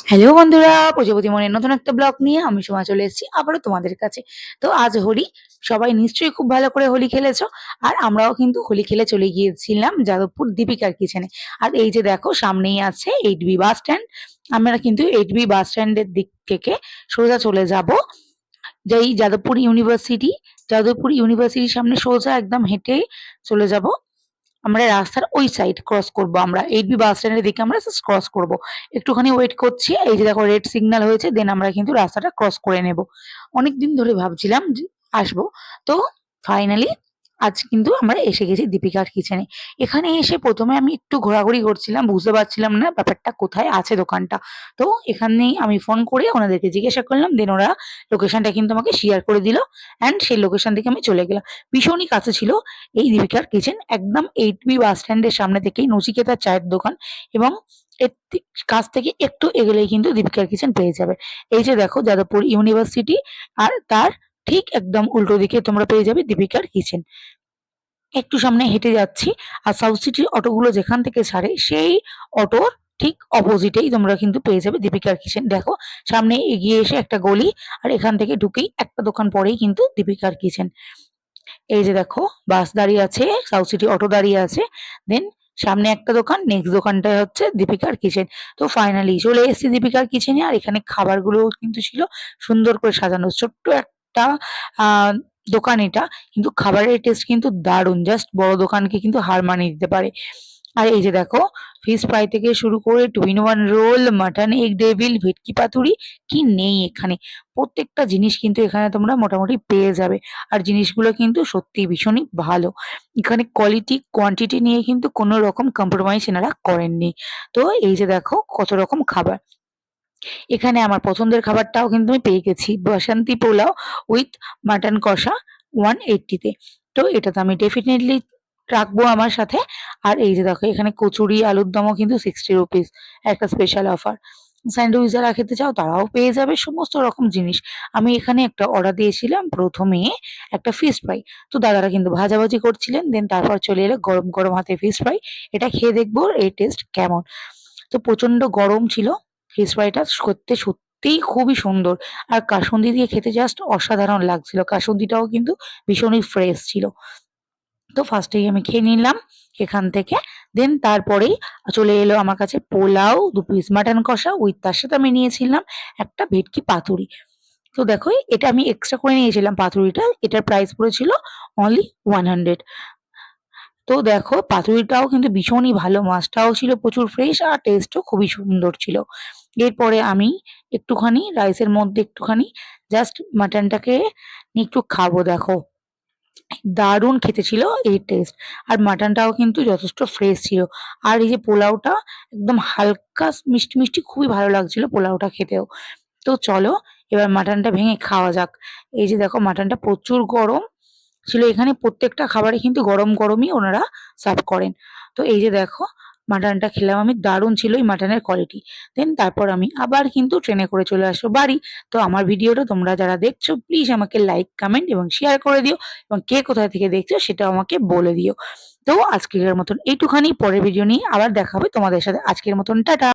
Hello বন্ধুরা, প্রজাপতি মনের নতুন একটা ব্লগ নিয়ে আমি সোমা চলে এসেছি আবারও তোমাদের কাছে। তো আজ হোলি, সবাই নিশ্চয়ই খুব ভালো করে হোলি খেলেছো। আর আমরাও কিন্তু হোলি খেলে চলে গিয়েছিলাম যাদবপুর দীপিকার কিচেনে। আর এই যে দেখো সামনেই আছে 8B বাস স্ট্যান্ড। আমরা কিন্তু 8B বাস স্ট্যান্ডের দিক থেকে সোজা চলে যাব যেই যাদবপুর ইউনিভার্সিটির সামনে সোজা একদম হেঁটে চলে যাব। আমরা রাস্তার ওই সাইড ক্রস করব, আমরা 8B বাস স্ট্যান্ডের দিকে আমরা জাস্ট ক্রস করব। একটুখানি ওয়েট করছি, এই যে দেখো রেড সিগন্যাল হয়েছে, দেন আমরা কিন্তু রাস্তাটা ক্রস করে নেব। অনেকদিন ধরে ভাবছিলাম যে আসবো, তো ফাইনালি আজ কিন্তু আমরা এসে গেছি দীপিকার কিচেনে। এখানে এসে প্রথমে আমি একটু ঘোরাঘুরি করছিলাম, বুঝতে পারছিলাম না ব্যাপারটা কোথায় আছে দোকানটা। তো এখানেই আমি ফোন করে ওনাদেরকে জিজ্ঞাসা করলাম, দেন ওরা লোকেশনটা কিন্তু আমাকে শেয়ার করে দিল। অ্যান্ড সেই লোকেশন থেকে আমি চলে গেলাম। ভীষণই কাছে ছিল এই দীপিকার কিচেন, একদম 8B বাস স্ট্যান্ডের সামনে থেকেই নচিকেতার চায়ের দোকান, এবং এর কাছ থেকে একটু এগোলেই কিন্তু দীপিকার কিচেন পেয়ে যাবে। এই যে দেখো যাদবপুর ইউনিভার্সিটি, আর তার ঠিক একদম উল্টো দিকে তোমরা পেয়ে যাবে দীপিকার কিচেন। একটু সামনে হেঁটে যাচ্ছি, আর সাউথ সিটির অটোগুলো যেখান থেকে ছাড়ে সেই অটোর ঠিক অপোজিটেই তোমরা কিন্তু পেয়ে যাবে দীপিকার কিচেন। দেখো সামনে এগিয়ে এসে একটা গলি, আর এখান থেকে ঢুকেই একটা দোকান পরেই কিন্তু দীপিকার কিচেন। এই যে দেখো বাস দাঁড়িয়ে আছে, সাউথ সিটি অটো দাঁড়িয়ে আছে, দেন সামনে একটা দোকান, নেক্সট দোকানটায় হচ্ছে দীপিকার কিচেন। তো ফাইনালি চলে এসেছি দীপিকার কিচেনে, আর এখানে খাবারগুলো কিন্তু ছিল সুন্দর করে সাজানো। ছোট্ট একটা আহ দোকান এটা, কিন্তু খাবারের টেস্ট কিন্তু দারুণ, জাস্ট বড় দোকানকে কিন্তু হার মানিয়ে দিতে পারে। আর এই যে দেখো ফিশ ফ্রাই থেকে শুরু করে 2 in 1 roll, mutton egg devil, bhetki paturi, কি নেই এখানে। প্রত্যেকটা জিনিস কিন্তু এখানে তোমরা মোটামুটি পেয়ে যাবে। আর জিনিসগুলো কিন্তু সত্যিই ভীষণই ভালো। এখানে কোয়ালিটি কোয়ান্টিটি নিয়ে কিন্তু কোনো রকম কম্প্রোমাইজ এনারা করেননি। তো এই যে দেখো কত রকম খাবার। এখানে আমার পছন্দের খাবারটাও কিন্তু আমি পেয়ে গেছি, বাসন্তী পোলাও উইথ মাটন কষা 180 তে। তো এটা তো আমি ডেফিনিটলি রাখবো আমার সাথে। আর এই যে দেখো এখানে কচুরি, আলুর দমও কিন্তু 60 রুপিস, একটা স্পেশাল অফার। স্যান্ডউইচ যারা খেতে চাও তারাও পেয়ে যাবে সমস্ত রকম জিনিস। আমি এখানে একটা অর্ডার দিয়েছিলাম প্রথমে, একটা ফিশ ফ্রাই। তো দাদারা কিন্তু ভাজাভাজি করছিলেন, দেন তারপর চলে এলো গরম গরম হাতে ফিশ ফ্রাই। এটা খেয়ে দেখবো এর টেস্ট কেমন। তো প্রচন্ড গরম ছিল, ফিশ ফ্রাইটা করতে সত্যিই খুবই সুন্দর। আর কাসুন্দি দিয়ে খেতে জাস্ট অসাধারণ লাগছিল, কাসুন্দিটাও কিন্তু ভীষণই ফ্রেশ ছিল। তো ফার্স্টেই আমি খেয়ে নিলাম এখান থেকে, দেন তারপরেই চলে এলো আমার কাছে পোলাও, 2 পিস মাটন কষা উইথ, তার সাথে আমি নিয়েছিলাম একটা ভেটকি পাতুরি। তো দেখো এটা আমি এক্সট্রা করে নিয়েছিলাম পাতুরিটা, এটার প্রাইস পড়েছিল অনলি 100। তো দেখো পাতুরিটাও কিন্তু ভীষণই ভালো, মাছটাও ছিল প্রচুর ফ্রেশ, আর টেস্টও খুবই সুন্দর ছিল। এরপরে আমি একটুখানি রাইসের মধ্যে একটুখানি জাস্ট মাটনটাকে নিয়ে একটু খাবো। দেখো দারুণ খেতে ছিল এই টেস্ট। আর মাটনটাও কিন্তু যথেষ্ট ফ্রেশ ছিল। আর এই যে পোলাওটা একদম হালকা মিষ্টি মিষ্টি, খুবই ভালো লাগছিল পোলাওটা খেতেও। তো চলো এবার মাটনটা ভেঙে খাওয়া যাক। এই যে দেখো মাটনটা প্রচুর গরম ছিল, এখানে প্রত্যেকটা খাবারই কিন্তু গরম গরমই ওনারা সার্ভ করেন। তো এই যে দেখো মাটনটা খেলাম আমি, দারুণ ছিল এই মাটনের কোয়ালিটি। দেন তারপর আমি আবার কিন্তু ট্রেনে করে চলে আসবো বাড়ি। তো আমার ভিডিওটা তোমরা যারা দেখছো প্লিজ আমাকে লাইক, কমেন্ট এবং শেয়ার করে দিও, এবং কে কোথায় থেকে দেখছো সেটাও আমাকে বলে দিও। তো আজকের মতন এইটুখানি, পরের ভিডিও নিয়ে আবার দেখা হবে তোমাদের সাথে। আজকের মতন টাটা।